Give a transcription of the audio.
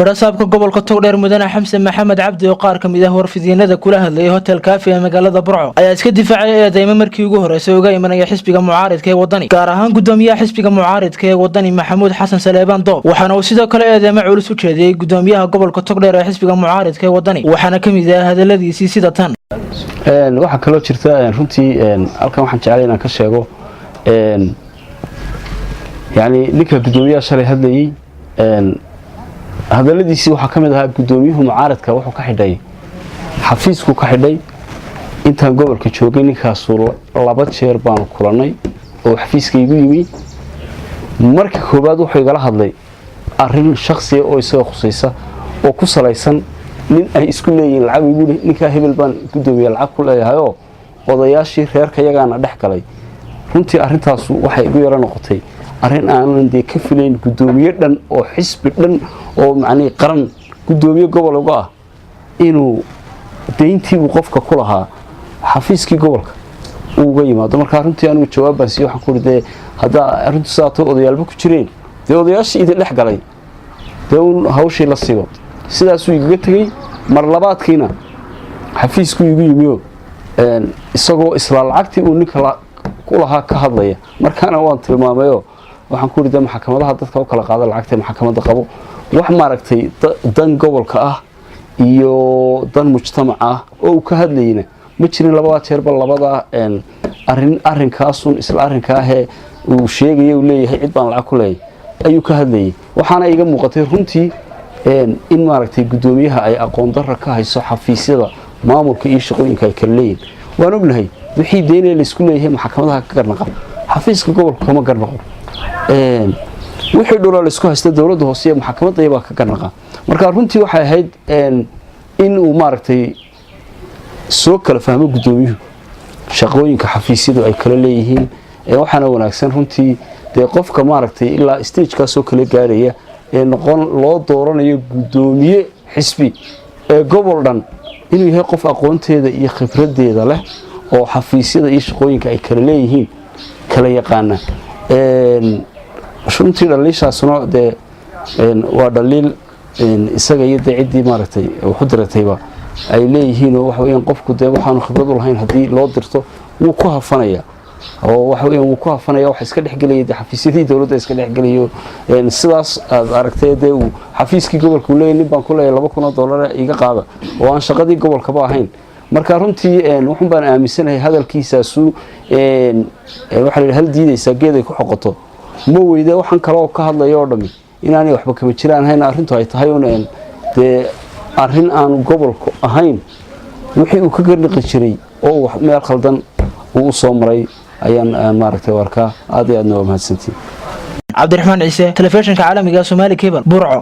barasaabka gobolka Togdheer Mudane Xamse Maxamed Cabdi oo qaar kamid ah warfidyeenada kula hadlay hotel Cafe ee magaalada Burco ayaa iska difaacay eedeymo markii ugu horeysay uga imanaya xisbiga mucaaradka ee wadani gaar ahaan gudoomiyaha xisbiga mucaaradka ee wadani Maxamuud Xasan Saleebaan Doob waxaana uu sidoo kale eedeymo culus u jeediyay gudoomiyaha gobolka Togdheer ee xisbiga mucaaradka ee wadani waxaana kamid ah hadaladiisii sida tan waxa kale oo jirta runtii halkan waxaan jecelahay inaan ka sheego yani ninka gudoomiyaha shalay hadlayay hadaladiisii waxa kamid ahaa gudoomiyuhu mucaaradka wuxuu ka xidhay xafiisku ka xidhay intaan gobolka joogay ninkaas laba jeer baan kulanay oo xafiiska igu yimi markii koobaad wuxuu igala hadlay arin shakhsi ah oo isaga khusaysa oo ku salaysan nin ay isku leeyihiin lacag igu ninka hebel baan gudoomiye lacag ku leeyahay oo odayaashii reerka yagaana dhex galay runtii arintaas waxay igu yara noqotay arin aan ka filayn gudoomiye dhan oo xisbi dhan oo macni qaran gudoomiye gobolka ah inuu deyntii uu qofka ku lahaa xafiiskii gobolka uu uga yimaado marka runtii anigu jawaab si waxaan ku riday hada arintu saato odayaalba ku jireen odayaashii idin dhex galay hawshii la sigo sidaas uu iga tagay mar labaadkiina xafiisku igu yimiyo isagoo isla lacagtii uu ninka ku lahaa ka hadlaya markaana waan tilmaamayo waxaan ku riday maxkamadaha dadka u kala qaada lacagta maxkamadda qabo wax maaragtay dan gobolka ah iyo dan mujtamac ah oo ka hadlayna ma jirin labada jeerba labada arinkaasun isla arinka ah ee uu sheegay uu leeyahay cid baan lacag ku leeyahay ayuu ka hadlayay waxaana iga muuqatay runtii in maaragtay gudoomiyaha ay aqoon darro ka hayso xafiisyada maamulka iyo shaqooyinka ay kala leeyihiin waan ognahay wixii deynay la isku leeyahay maxkamadaha ka garnaqo xafiiska gobolka kama garnaqo wixii dhulal isku haysta dawladda hoose ee maxkamadda baa ka garnaqa marka runtii waxay ahayd in uu maaragtay soo kala fahmo gudoomiyuhu shaqooyinka xafiisyadu ay kala leeyihiin waxaana wanaagsan runtii qofka maaragtay ilaa stage ka soo kala gaaraya noqon loo dooranayo gudoomiye xisbi gobol dhan inuu yahay qof aqoonteeda iyo khibradeeda leh oo xafiisyada iyo shaqooyinka ay kala leeyihiin kala yaqaana runtii dhaliishaasuna waa dhaliil isaga iyo ciddii maaragtay wuxuu diratayba ay leeyihiin oo waxa weeyaan qofku waxaanu khibrad u lahayn haddii loo dirto wuu ku hafanaya oo waxa weeyaan wuu ku hafanaya waxa iska dhexgelaya xafiisyadii dawladda iska dhexgelayo sidaas aad aragtay uu xafiiskii gobolka leeyahay nin baan ku leeyahay $2,000 iga qaada oo aan shaqadii gobolka ba ahayn marka runtii wuxuu baan aaminsanahay hadalkiisaasu waxa la hal diidaysa geeday ku xoqoto ma weyda waxaan kale oo ka hadlayo oo dhami inaanay waxba kama jiraan hayna arintu ay tahay oo arin aan gobolku ahayn wixii uu ka garnaqi jiray oo wax meel khaldan uu soo maray ayaan maaragtay warka aad iyo aad noo mahadsantiin Cabdiraxmaan Ciise telefishinka caalamiga Soomaali Cable Burco.